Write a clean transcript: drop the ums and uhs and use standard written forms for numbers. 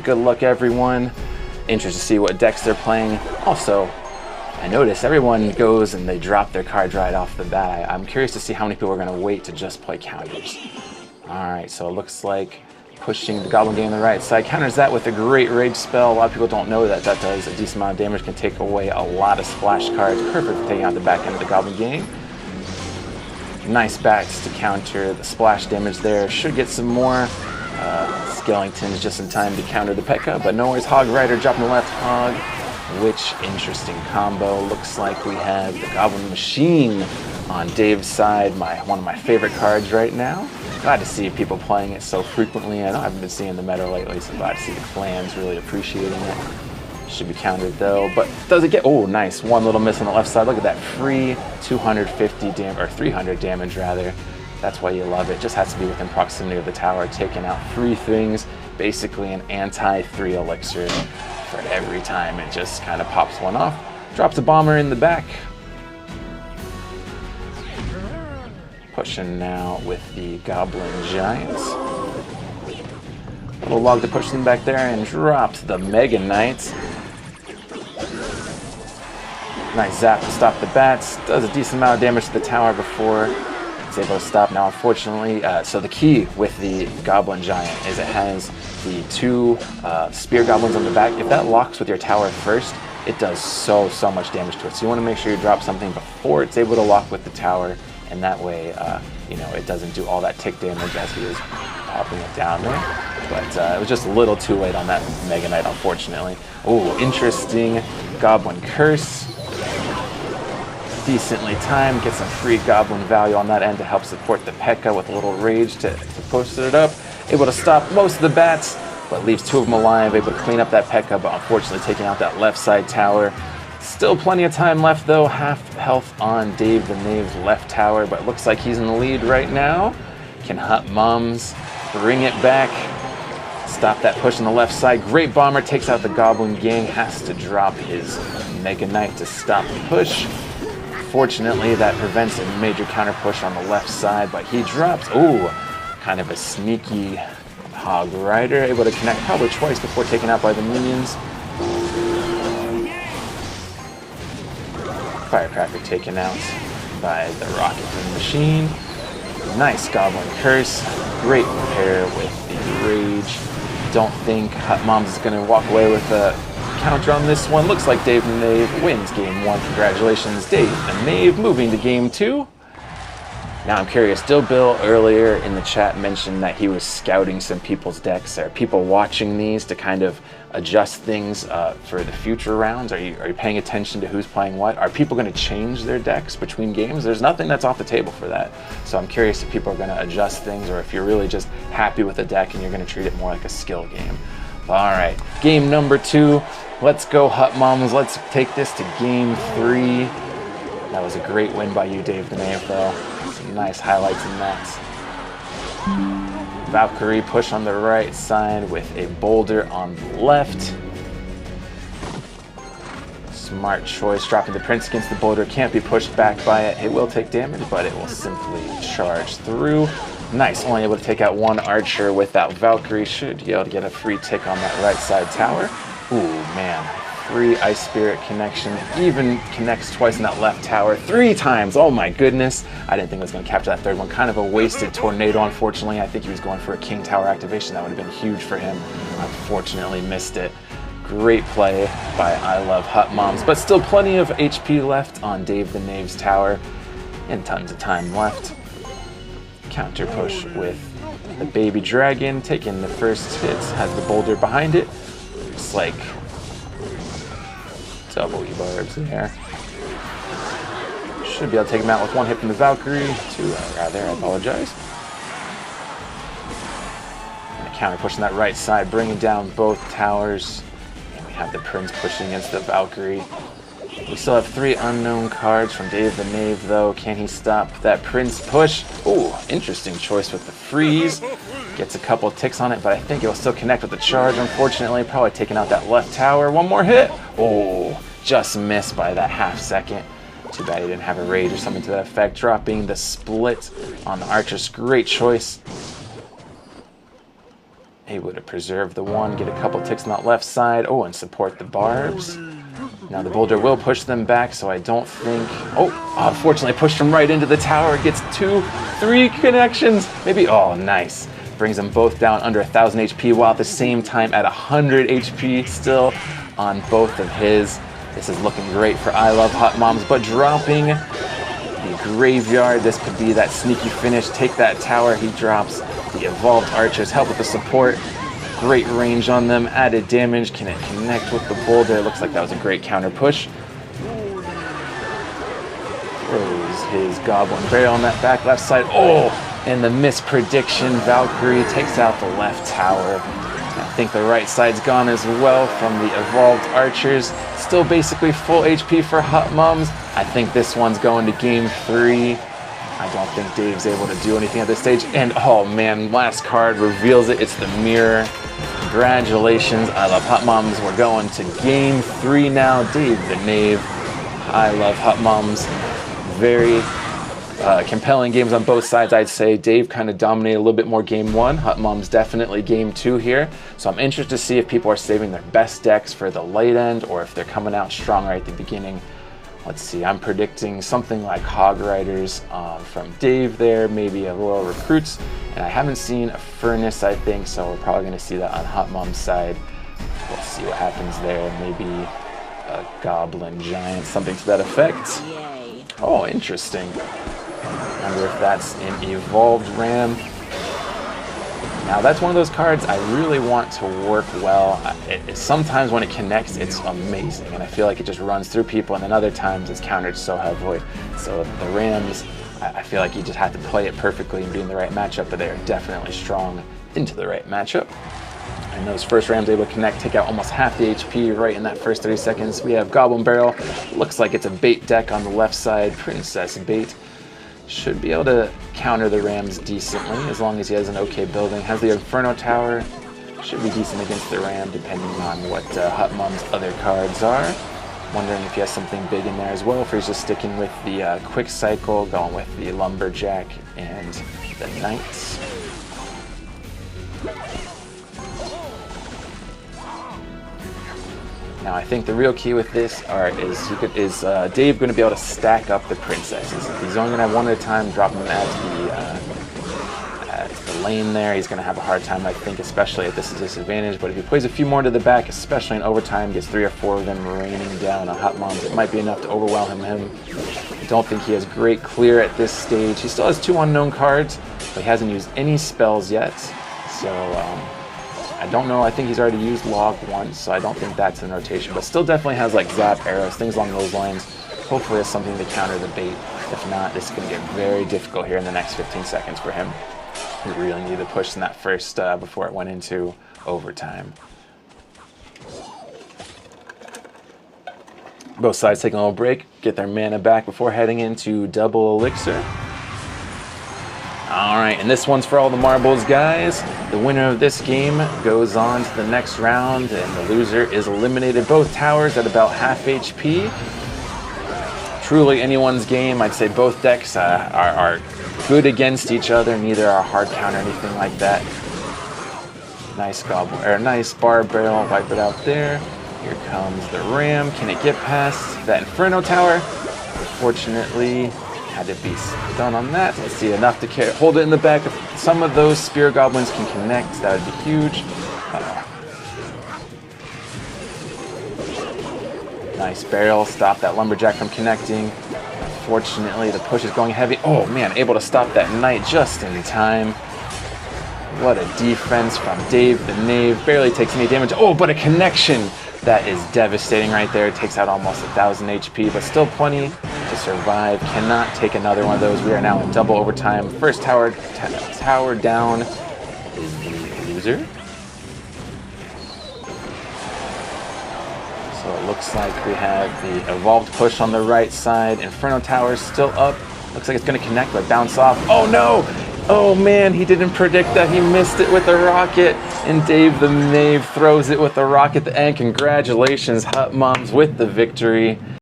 Good luck, everyone. Interested to see what decks they're playing. Also, I noticed everyone goes and they drop their cards right off the bat. I'm curious to see how many people are going to wait to just play counters. Alright, so it looks like pushing the Goblin Gang on the right side. Counters that with a great rage spell. A lot of people don't know that that does a decent amount of damage, can take away a lot of splash cards. Perfect for taking out the back end of the Goblin Gang. Nice backs to counter the splash damage there. Should get some more. Skellington's just in time to counter the P.E.K.K.A. But no worries, Hog Rider dropping the left Hog. Which interesting combo. Looks like we have the Goblin Machine on Dave's side. One of my favorite cards right now. Glad to see people playing it so frequently. I know I haven't been seeing the meta lately, so glad to see the clans really appreciating it. Should be countered though, but does it get, oh nice, one little miss on the left side. Look at that, free 250 damage, or 300 damage rather. That's why you love it. Just has to be within proximity of the tower, taking out 3 things, basically an anti-3 elixir for every time it just kind of pops one off. Drops a bomber in the back. Pushing now with the Goblin Giants. Little log to push them back there and drops the Mega Knight. Nice zap to stop the bats. Does a decent amount of damage to the tower before it's able to stop. Now, unfortunately, so the key with the Goblin Giant is it has the 2 Spear Goblins on the back. If that locks with your tower first, it does so much damage to it. So you want to make sure you drop something before it's able to lock with the tower, and that way, you know, it doesn't do all that tick damage as he is popping it down there. But it was just a little too late on that Mega Knight, unfortunately. Oh, interesting Goblin Curse. Decently timed, get some free Goblin value on that end to help support the P.E.K.K.A. with a little rage to push it up. Able to stop most of the bats, but leaves 2 of them alive. Able to clean up that P.E.K.K.A., but unfortunately taking out that left side tower. Still plenty of time left though, half health on Dave the Knave's left tower, but looks like he's in the lead right now. Can Hutmums bring it back? Stop that push on the left side. Great bomber takes out the Goblin Gang. Has to drop his Mega Knight to stop the push. Fortunately, that prevents a major counter push on the left side, but he drops, ooh, kind of a sneaky Hog Rider. Able to connect probably twice before taken out by the minions. Firecracker taken out by the Rocket Machine. Nice Goblin Curse. Great pair with the Rage. Don't think Hutmums is going to walk away with a counter on this one. Looks like Dave the Knave wins game 1. Congratulations, Dave the Knave, moving to game 2. Now I'm curious, Dill Bill earlier in the chat mentioned that he was scouting some people's decks. Are people watching these to kind of adjust things for the future rounds? Are you paying attention to who's playing what? Are people going to change their decks between games? There's nothing that's off the table for that. So I'm curious if people are going to adjust things, or if you're really just happy with the deck and you're going to treat it more like a skill game. All right, game number 2. Let's go, Hutmums. Let's take this to game 3. That was a great win by you, Dave the Knave, though. Some nice highlights in that. Valkyrie push on the right side with a boulder on the left. Smart choice, dropping the Prince against the boulder. Can't be pushed back by it. It will take damage, but it will simply charge through. Nice, only able to take out 1 archer without Valkyrie. Should be able to get a free tick on that right side tower. Ooh, man. Free Ice Spirit connection. Even connects twice in that left tower. 3 times. Oh my goodness. I didn't think I was going to capture that third one. Kind of a wasted tornado, unfortunately. I think he was going for a King Tower activation. That would have been huge for him. Unfortunately, missed it. Great play by I Love Hutmums. But still plenty of HP left on Dave the Knave's tower. And tons of time left. Counter push with the Baby Dragon. Taking the first hit. Has the boulder behind it. Looks like double E-barbs there. Should be able to take him out with 1 hit from the Valkyrie. 2, rather, I apologize. And a counter pushing that right side, bringing down both towers. And we have the Prince pushing against the Valkyrie. We still have 3 unknown cards from Dave the Knave, though. Can he stop that Prince push? Ooh, interesting choice with the freeze. Gets a couple ticks on it, but I think it'll still connect with the charge, unfortunately. Probably taking out that left tower. 1 more hit. Oh, just missed by that half second. Too bad he didn't have a rage or something to that effect. Dropping the split on the archers. Great choice. Able to preserve the one, get a couple ticks on that left side. Oh, and support the barbs. Now the boulder will push them back, so I don't think... Oh, unfortunately pushed him right into the tower. Gets 2, 3 connections. Maybe, oh, nice. Brings them both down under 1,000 HP, while at the same time at 100 HP still on both of his. This is looking great for iluvhutmums, but dropping the graveyard. This could be that sneaky finish. Take that tower. He drops the evolved archers. Help with the support. Great range on them, added damage. Can it connect with the boulder? Looks like that was a great counter push. Throws his goblin barrel on that back left side. Oh, and the misprediction. Valkyrie takes out the left tower. I think the right side's gone as well from the evolved archers. Still basically full HP for Hutmums. I think this one's going to game 3. I don't think Dave's able to do anything at this stage. And oh man, last card reveals it. It's the mirror. Congratulations, iluvhutmums. We're going to game 3 now. Dave the Nave, iluvhutmums. Very compelling games on both sides, I'd say. Dave kind of dominated a little bit more game 1. Hutmums definitely game 2 here. So I'm interested to see if people are saving their best decks for the late end or if they're coming out strong right at the beginning. Let's see, I'm predicting something like Hog Riders from Dave there, maybe a Royal Recruits, and I haven't seen a Furnace, I think, so we're probably going to see that on Hutmums' side. We'll see what happens there, maybe a Goblin Giant, something to that effect. Oh, interesting. I wonder if that's an Evolved Ram. Now that's one of those cards I really want to work well. Sometimes when it connects, it's amazing, and I feel like it just runs through people, and then other times it's countered so heavily. So the Rams, I feel like you just have to play it perfectly and be in the right matchup, but they are definitely strong into the right matchup. And those first Rams able to connect, take out almost half the HP right in that first 30 seconds. We have Goblin Barrel. Looks like it's a bait deck on the left side. Princess Bait. Should be able to counter the Rams decently as long as he has an okay building. Has the Inferno Tower. Should be decent against the Ram depending on what Hutmums' other cards are. Wondering if he has something big in there as well, if he's just sticking with the Quick Cycle, going with the Lumberjack and the Knights. Now I think the real key with this is Dave going to be able to stack up the princesses. If he's only going to have one at a time, drop them at the lane there, he's going to have a hard time, I think, especially at this disadvantage. But if he plays a few more to the back, especially in overtime, gets 3 or 4 of them raining down on Hutmums, it might be enough to overwhelm him. I don't think he has great clear at this stage. He still has 2 unknown cards, but he hasn't used any spells yet. So I don't know, I think he's already used Log once, so I don't think that's in rotation, but still definitely has like Zap, Arrows, things along those lines. Hopefully it's something to counter the bait. If not, this is going to get very difficult here in the next 15 seconds for him. He really needed to push in that first before it went into overtime. Both sides taking a little break, get their mana back before heading into double elixir. All right, and this one's for all the marbles, guys. The winner of this game goes on to the next round, and the loser is eliminated. Both towers at about half HP. Truly anyone's game. I'd say both decks are good against each other. Neither are hard counter or anything like that. Nice goblin, or nice barb barrel. Wipe it out there. Here comes the ram. Can it get past that inferno tower? Unfortunately, had to be done on that. Let's see, enough to hold it in the back. If some of those spear goblins can connect, that would be huge. Nice barrel, stop that lumberjack from connecting. Unfortunately, the push is going heavy. Oh man, able to stop that knight just in time. What a defense from Dave the Knave. Barely takes any damage. Oh, but a connection. That is devastating right there. It takes out almost 1,000 HP, but still plenty to survive. Cannot take another one of those. We are now in double overtime. First tower down is the loser. So it looks like we have the evolved push on the right side. Inferno Tower still up. Looks like it's going to connect, but bounce off. Oh no! Oh man, he didn't predict that. He missed it with the rocket. And Dave the Knave throws it with the rocket at the end. Congratulations, Hutmums, with the victory.